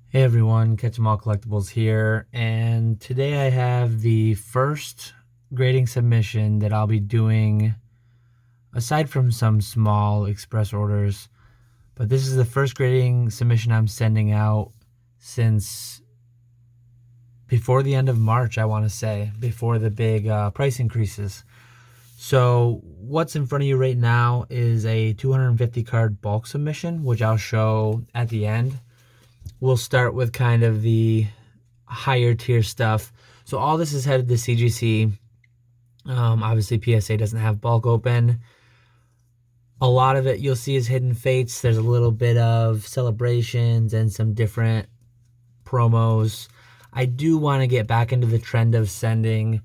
Hey everyone, Catch 'em All Collectibles here, and today I have the first grading submission that I'll be doing, aside from some small express orders, but this is the first grading submission I'm sending out since before the end of March, I want to say, before the big price increases. So what's in front of you right now is a 250 card bulk submission, which I'll show at the end. We'll start with kind of the higher tier stuff. So all this is headed to CGC. Obviously, PSA doesn't have bulk open. A lot of it you'll see is hidden fates. There's a little bit of celebrations and some different promos. I do want to get back into the trend of sending,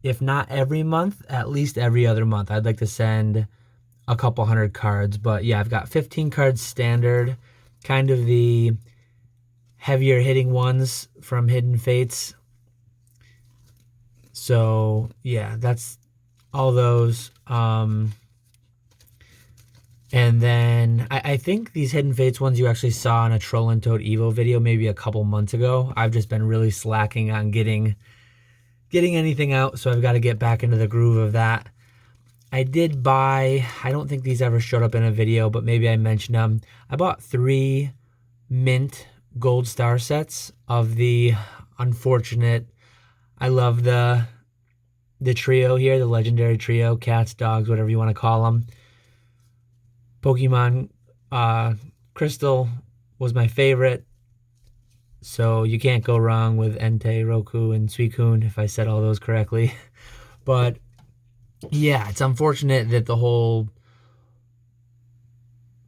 if not every month, at least every other month. I'd like to send a couple hundred cards. But yeah, I've got 15 cards standard, kind of the heavier hitting ones from Hidden Fates. So yeah, that's all those. And then I think these Hidden Fates ones you actually saw in a Troll and Toad Evo video maybe a couple months ago. I've just been really slacking on getting anything out, so I've got to get back into the groove of that. I did buy, I don't think these ever showed up in a video, but maybe I mentioned them. I bought 3 mint gold star sets of the unfortunate, I love the trio here, the legendary trio, cats, dogs, whatever you want to call them. Pokemon Crystal was my favorite, so you can't go wrong with Entei, Roku, and Suicune, if I said all those correctly. But yeah, it's unfortunate that the whole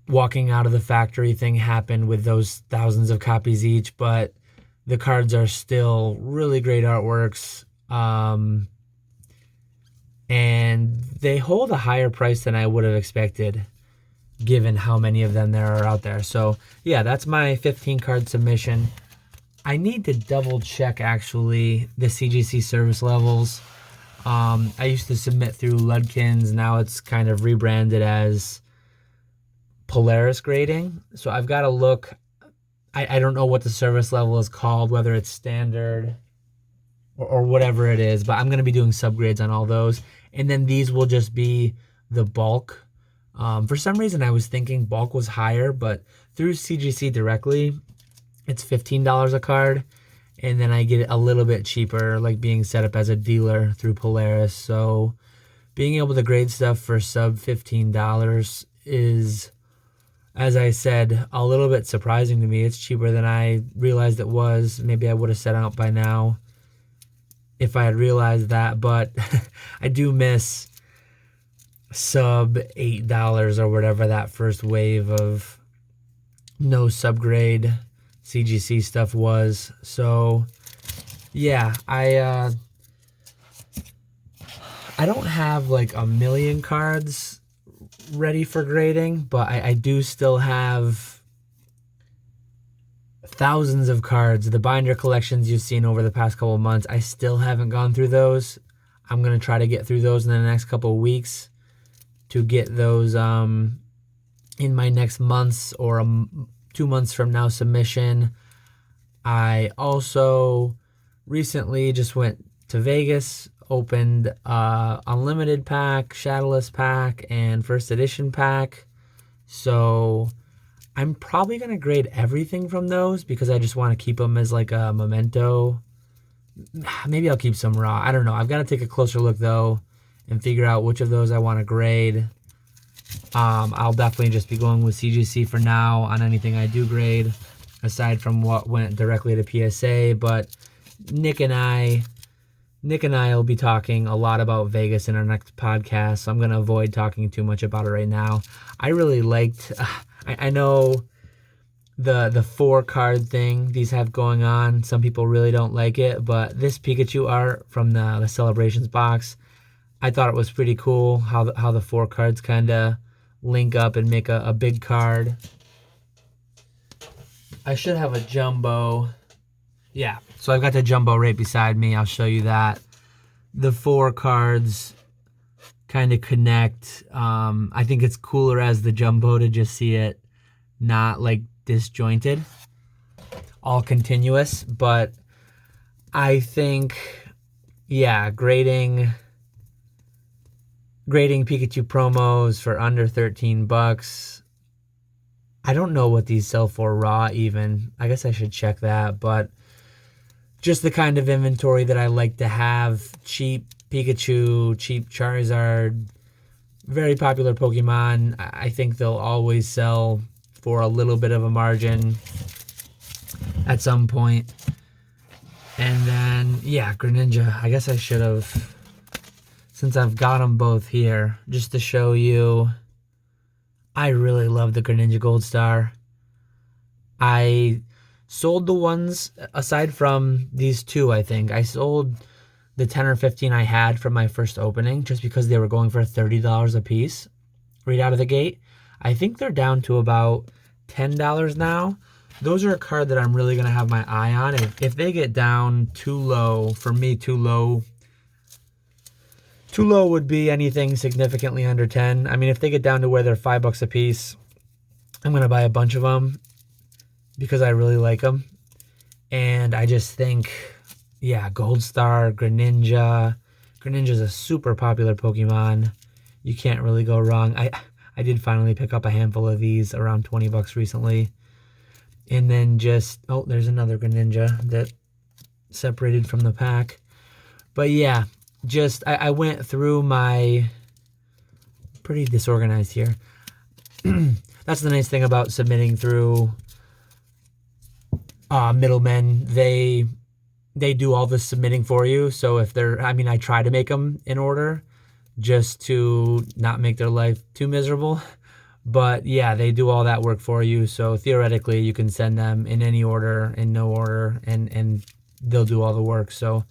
walking out of the factory thing happened with those thousands of copies each, but the cards are still really great artworks, and they hold a higher price than I would have expected given how many of them there are out there. So yeah, that's my 15 card submission. I need to double check actually the CGC service levels. I used to submit through Ludkins, now it's kind of rebranded as Polaris grading. So I've got to look. I don't know what the service level is called, whether it's standard or whatever it is, but I'm going to be doing subgrades on all those. And then these will just be the bulk. For some reason, I was thinking bulk was higher, but through CGC directly, it's $15 a card. And then I get it a little bit cheaper, like being set up as a dealer through Polaris. So being able to grade stuff for sub $15 is, as I said, a little bit surprising to me. It's cheaper than I realized it was. Maybe I would have set out by now if I had realized that, but I do miss sub $8 or whatever that first wave of no subgrade CGC stuff was. So yeah, I don't have like a million cards ready for grading, but I do still have thousands of cards. The binder collections you've seen over the past couple of months, I still haven't gone through those. I'm going to try to get through those in the next couple of weeks to get those in my next month's or 2 months from now submission. I also recently just went to Vegas, opened Unlimited pack, Shadowless pack, and First Edition pack. So I'm probably going to grade everything from those because I just want to keep them as like a memento. Maybe I'll keep some raw. I don't know. I've got to take a closer look though and figure out which of those I want to grade. I'll definitely just be going with CGC for now on anything I do grade, aside from what went directly to PSA. But Nick and I will be talking a lot about Vegas in our next podcast, so I'm going to avoid talking too much about it right now. I really liked, I know the 4 card thing these have going on, some people really don't like it, but this Pikachu art from the Celebrations box, I thought it was pretty cool how the 4 cards kind of link up and make a big card. I should have a jumbo. Yeah, so I've got the jumbo right beside me. I'll show you that. The 4 cards kind of connect. I think it's cooler as the jumbo to just see it not like disjointed. all continuous, but I think, yeah, grading Pikachu promos for under 13 bucks. I don't know what these sell for raw even. I guess I should check that, but just the kind of inventory that I like to have. Cheap Pikachu, cheap Charizard, very popular Pokemon. I think they'll always sell for a little bit of a margin at some point. And then, yeah, Greninja. I guess I should have, since I've got them both here, just to show you. I really love the Greninja Gold Star. I sold the ones, aside from these two, I think. I sold the 10 or 15 I had from my first opening just because they were going for $30 a piece right out of the gate. I think they're down to about $10 now. Those are a card that I'm really going to have my eye on. If they get down too low, for me, too low would be anything significantly under 10. I mean, if they get down to where they're $5 a piece, I'm going to buy a bunch of them because I really like them. And I just think, yeah, Gold Star, Greninja. Greninja's a super popular Pokemon. You can't really go wrong. I did finally pick up a handful of these around 20 bucks recently. And then just, oh, there's another Greninja that separated from the pack. But yeah, just, I went through my, pretty disorganized here. That's the nice thing about submitting through Middleman. They do all the submitting for you. So if they're, I mean, I try to make them in order just to not make their life too miserable. But yeah, they do all that work for you. So theoretically, you can send them in any order, in no order, and they'll do all the work. So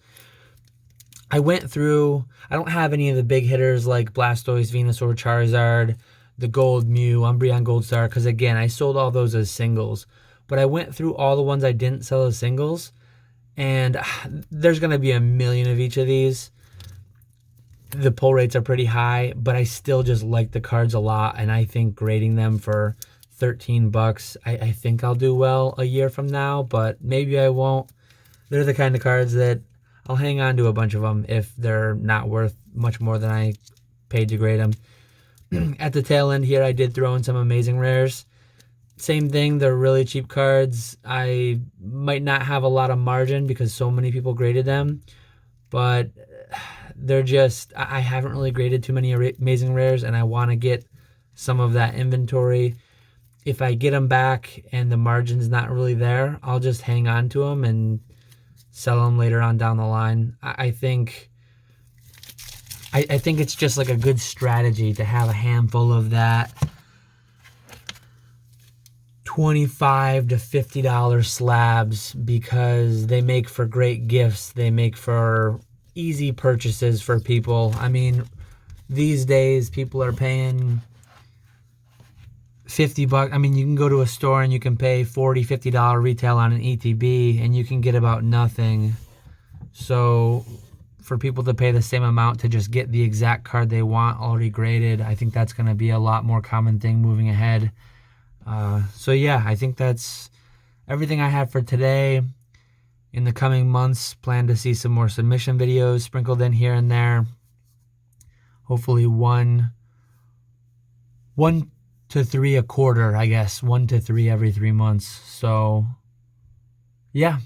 I went through, I don't have any of the big hitters like Blastoise, Venusaur, Charizard, the Gold Mew, Umbreon Gold Star, because again, I sold all those as singles. But I went through all the ones I didn't sell as singles, and there's going to be a million of each of these. The pull rates are pretty high, but I still just like the cards a lot, and I think grading them for 13 bucks, I think I'll do well a year from now, but maybe I won't. They're the kind of cards that I'll hang on to a bunch of them if they're not worth much more than I paid to grade them. At the tail end here, I did throw in some amazing rares. Same thing, they're really cheap cards. I might not have a lot of margin because so many people graded them, but they're just, I haven't really graded too many amazing rares, and I want to get some of that inventory. If I get them back and the margin's not really there, I'll just hang on to them and sell them later on down the line. I think it's just like a good strategy to have a handful of that $25 to $50 slabs, because they make for great gifts. They make for easy purchases for people. I mean, these days people are paying 50 bucks. I mean, you can go to a store and you can pay $40, $50 retail on an ETB and you can get about nothing. So for people to pay the same amount to just get the exact card they want already graded, I think that's going to be a lot more common thing moving ahead. So yeah, I think that's everything I have for today. In the coming months, plan to see some more submission videos sprinkled in here and there. Hopefully one to three a quarter, I guess. 1 to 3 every 3 months. So yeah,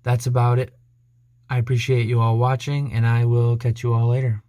that's about it. I appreciate you all watching, and I will catch you all later.